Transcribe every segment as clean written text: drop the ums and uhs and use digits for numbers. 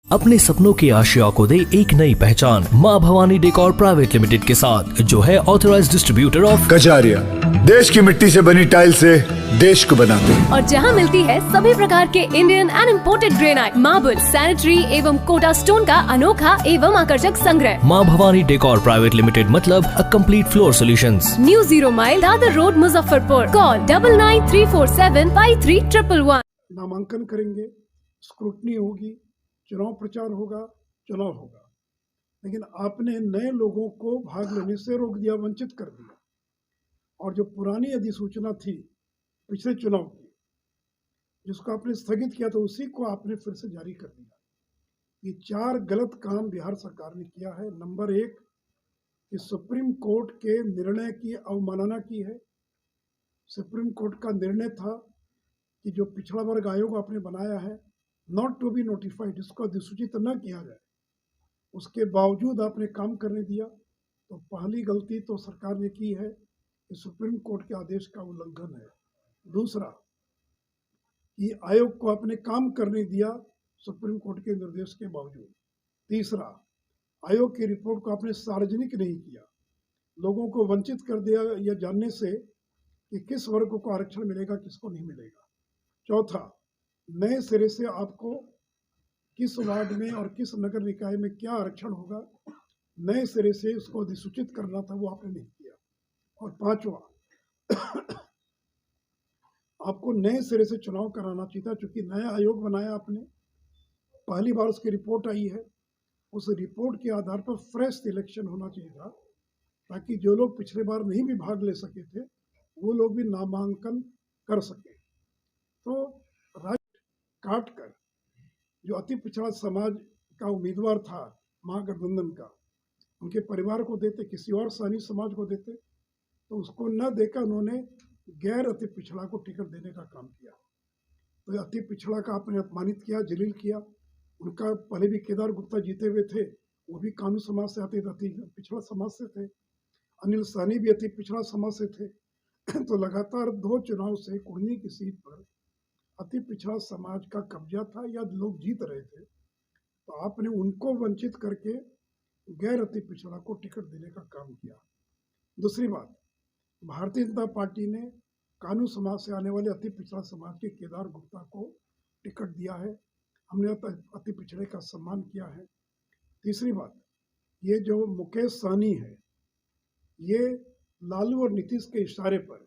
अपने सपनों की आशिया को दे एक नई पहचान माँ भवानी डेकोर प्राइवेट लिमिटेड के साथ, जो है ऑथराइज्ड डिस्ट्रीब्यूटर ऑफ कजारिया। देश की मिट्टी से बनी टाइल से देश को बनाते हैं। और जहाँ मिलती है सभी प्रकार के Indian and imported granite, marble, sanitary एवं कोटा स्टोन का अनोखा एवं आकर्षक संग्रह। माँ भवानी डेकोर प्राइवेट लिमिटेड मतलब a complete floor solutions. New 0 mile Dadar road, Muzaffarpur. Call 9934753111। नामांकन करेंगे, स्क्रूटनी होगी, चुनाव प्रचार होगा, चुनाव होगा, लेकिन आपने नए लोगों को भाग लेने से रोक दिया, वंचित कर दिया। और जो पुरानी अधिसूचना थी पिछले चुनाव की, जिसको आपने स्थगित किया था, उसी को आपने फिर से जारी कर दिया। ये 4 गलत काम बिहार सरकार ने किया है। नंबर 1 कि सुप्रीम कोर्ट के निर्णय की अवमानना की है। सुप्रीम कोर्ट का निर्णय था कि जो पिछड़ा वर्ग आयोग आपने बनाया है, नॉट टू बी नोटिफाइड, इसको अधिसूचित न किया जाए, उसके बावजूद आपने काम करने दिया। तो पहली गलती तो सरकार ने की है कि सुप्रीम कोर्ट के आदेश का उल्लंघन है। दूसरा कि आयोग को आपने काम करने दिया सुप्रीम कोर्ट के निर्देश के बावजूद। तीसरा, आयोग की रिपोर्ट को आपने सार्वजनिक नहीं किया, लोगों को वंचित कर दिया यह जानने से कि किस वर्ग को आरक्षण मिलेगा, किसको नहीं मिलेगा। चौथा, नए सिरे से आपको किस वार्ड में और किस नगर निकाय में क्या आरक्षण होगा, नए सिरे से उसको अधिसूचित करना था, वो आपने नहीं किया। और पांचवा, आपको नए सिरे से चुनाव कराना चाहिए था, चूंकि नया आयोग बनाया आपने, पहली बार उसकी रिपोर्ट आई है, उस रिपोर्ट के आधार पर फ्रेश इलेक्शन होना चाहिए था, ताकि जो लोग पिछले बार नहीं भी भाग ले सके थे वो लोग भी नामांकन कर सके। तो काट कर जो अति पिछड़ा समाज का उम्मीदवार था महागठबंधन का, उनके परिवार को देते, किसी और सहनी समाज को देते, तो उसको न देकर उन्होंने गैर अति पिछड़ा को टिकट देने का काम किया। तो अति पिछड़ा का आपने अपमानित किया, जलील किया। उनका पहले भी केदार गुप्ता जीते हुए थे, वो भी कानून समाज से आते थे, अति पिछड़ा समाज से थे। अनिल सहनी भी अति पिछड़ा समाज से थे। तो लगातार 2 चुनाव से कुर्नी की सीट पर अति पिछड़ा समाज का कब्जा था या लोग जीत रहे थे, तो आपने उनको वंचित करके गैर अति पिछड़ा को टिकट देने का काम किया। दूसरी बात, भारतीय जनता पार्टी ने कानून समाज से आने वाले अति पिछड़ा समाज के केदार गुप्ता को टिकट दिया है, हमने अति पिछड़े का सम्मान किया है। तीसरी बात, ये जो मुकेश सहनी है, ये लालू और नीतीश के इशारे पर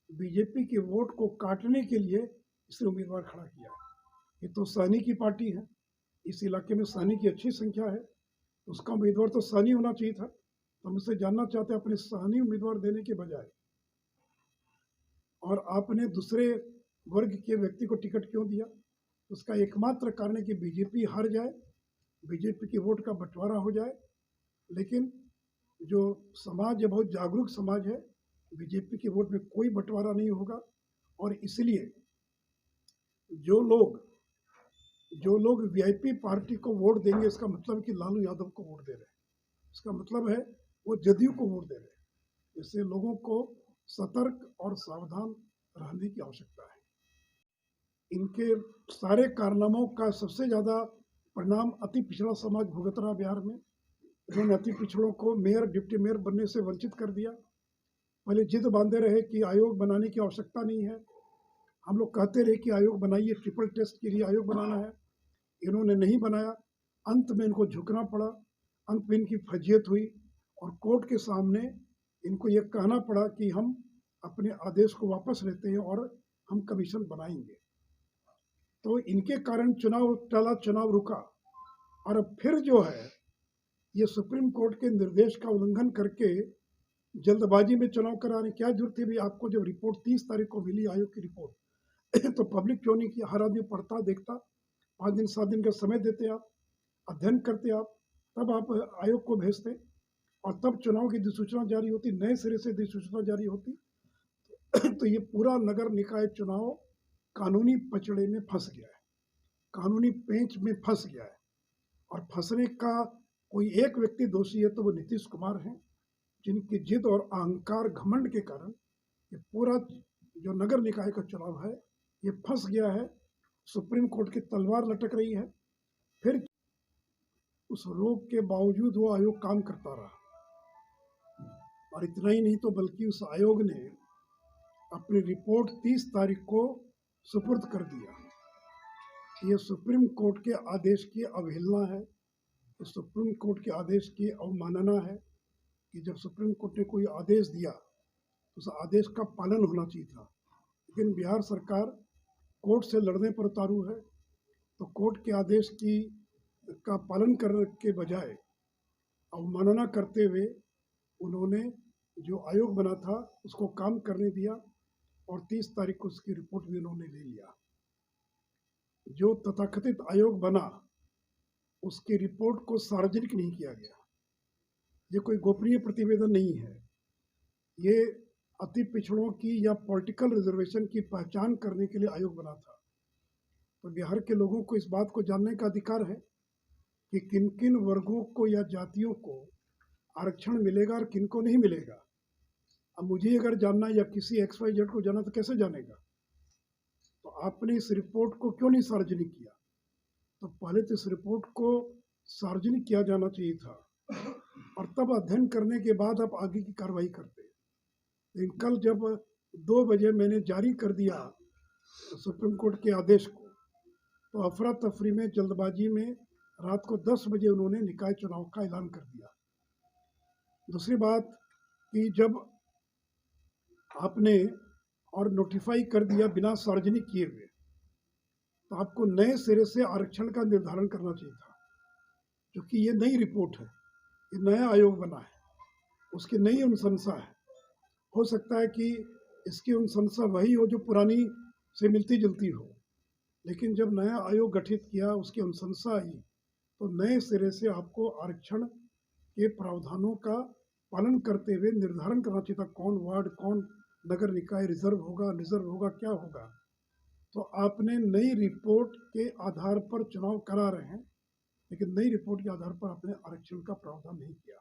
बीजेपी के वोट को काटने के लिए इसने उम्मीदवार खड़ा किया है। ये तो सहनी की पार्टी है, इस इलाके में सहनी की अच्छी संख्या है, उसका उम्मीदवार तो सहनी होना चाहिए था। तो हम उससे जानना चाहते हैं, अपने सहनी उम्मीदवार देने के बजाय और आपने दूसरे वर्ग के व्यक्ति को टिकट क्यों दिया? उसका एकमात्र कारण है कि बीजेपी हार जाए, बीजेपी के वोट का बंटवारा हो जाए। लेकिन जो समाज है बहुत जागरूक समाज है, बीजेपी के वोट में कोई बंटवारा नहीं होगा। और इसलिए जो लोग वीआईपी पार्टी को वोट देंगे, इसका मतलब कि लालू यादव को वोट दे रहे हैं, इसका मतलब है वो जदयू को वोट दे रहे हैं। इससे लोगों को सतर्क और सावधान रहने की आवश्यकता है। इनके सारे कारनामों का सबसे ज़्यादा परिणाम अति पिछड़ा समाज भुगत रहा बिहार में। इन्होंने अति पिछड़ों को मेयर, डिप्टी मेयर बनने से वंचित कर दिया। पहले जिद बांधे रहे कि आयोग बनाने की आवश्यकता नहीं है, हम लोग कहते रहे कि आयोग बनाइए, ट्रिपल टेस्ट के लिए आयोग बनाना है, इन्होंने नहीं बनाया। अंत में इनको झुकना पड़ा, अंत में इनकी फजीयत हुई और कोर्ट के सामने इनको ये कहना पड़ा कि हम अपने आदेश को वापस लेते हैं और हम कमीशन बनाएंगे। तो इनके कारण चुनाव टला, चुनाव रुका। और अब फिर जो है ये सुप्रीम कोर्ट के निर्देश का उल्लंघन करके जल्दबाजी में चुनाव कराने क्या जरूरत थी भी? आपको जब रिपोर्ट 30 तारीख को मिली, आयोग की रिपोर्ट, तो पब्लिक क्यों नहीं किया? हर आदमी पढ़ता, देखता, 5 दिन 7 दिन का समय देते, आप अध्ययन करते, आप तब आप आयोग को भेजते और तब चुनाव की अधिसूचना जारी होती, नए सिरे से अधिसूचना जारी होती। तो ये पूरा नगर निकाय चुनाव कानूनी पचड़े में फंस गया है, कानूनी पेंच में फंस गया है। और फंसने का कोई एक व्यक्ति दोषी है तो वो नीतीश कुमार हैं, जिनकी जिद और अहंकार, घमंड के कारण ये पूरा जो नगर निकाय का चुनाव है ये फंस गया है। सुप्रीम कोर्ट की तलवार लटक रही है। फिर उस रोक के बावजूद वो आयोग काम करता रहा। और इतना ही नहीं तो बल्कि उस आयोग ने अपनी रिपोर्ट 30 तारीख को सुपुर्द कर दिया। ये सुप्रीम कोर्ट के आदेश की अवहेलना है, ये सुप्रीम कोर्ट के आदेश की अवमानना है कि जब सुप्रीम कोर्ट ने कोई आदेश दिया तो उस आदेश का पालन होना चाहिए था। लेकिन बिहार सरकार कोर्ट से लड़ने पर उतारू है, तो कोर्ट के आदेश का पालन करने के बजाय अवमानना करते हुए उन्होंने जो आयोग बना था उसको काम करने दिया और 30 तारीख को उसकी रिपोर्ट भी उन्होंने ले लिया। जो तथाकथित आयोग बना उसकी रिपोर्ट को सार्वजनिक नहीं किया गया। ये कोई गोपनीय प्रतिवेदन नहीं है, ये अति पिछड़ों की या पॉलिटिकल रिजर्वेशन की पहचान करने के लिए आयोग बना था। तो बिहार के लोगों को इस बात को जानने का अधिकार है कि किन किन वर्गों को या जातियों को आरक्षण मिलेगा और किन को नहीं मिलेगा। अब मुझे अगर जानना या किसी XYZ को जानना तो कैसे जानेगा? तो आपने इस रिपोर्ट को क्यों नहीं सार्वजनिक किया? तो पहले तो इस रिपोर्ट को सार्वजनिक किया जाना चाहिए था और तब अध्ययन करने के बाद आप आगे की कार्रवाई करते। लेकिन कल जब 2 बजे मैंने जारी कर दिया सुप्रीम कोर्ट के आदेश को, तो अफरा तफरी में जल्दबाजी में रात को 10 बजे उन्होंने निकाय चुनाव का ऐलान कर दिया। दूसरी बात कि जब आपने और नोटिफाई कर दिया बिना सार्वजनिक किए हुए, तो आपको नए सिरे से आरक्षण का निर्धारण करना चाहिए था, क्योंकि ये नई रिपोर्ट है, ये नया आयोग बना है, उसकी नई अनुशंसा है। हो सकता है कि इसकी अनुशंसा वही हो जो पुरानी से मिलती जुलती हो, लेकिन जब नया आयोग गठित किया उसकी अनुशंसा आई तो नए सिरे से आपको आरक्षण के प्रावधानों का पालन करते हुए निर्धारण करना चाहिए था कौन वार्ड, कौन नगर निकाय रिजर्व होगा, क्या होगा। तो आपने नई रिपोर्ट के आधार पर चुनाव करा रहे हैं, लेकिन नई रिपोर्ट के आधार पर आपने आरक्षण का प्रावधान नहीं किया।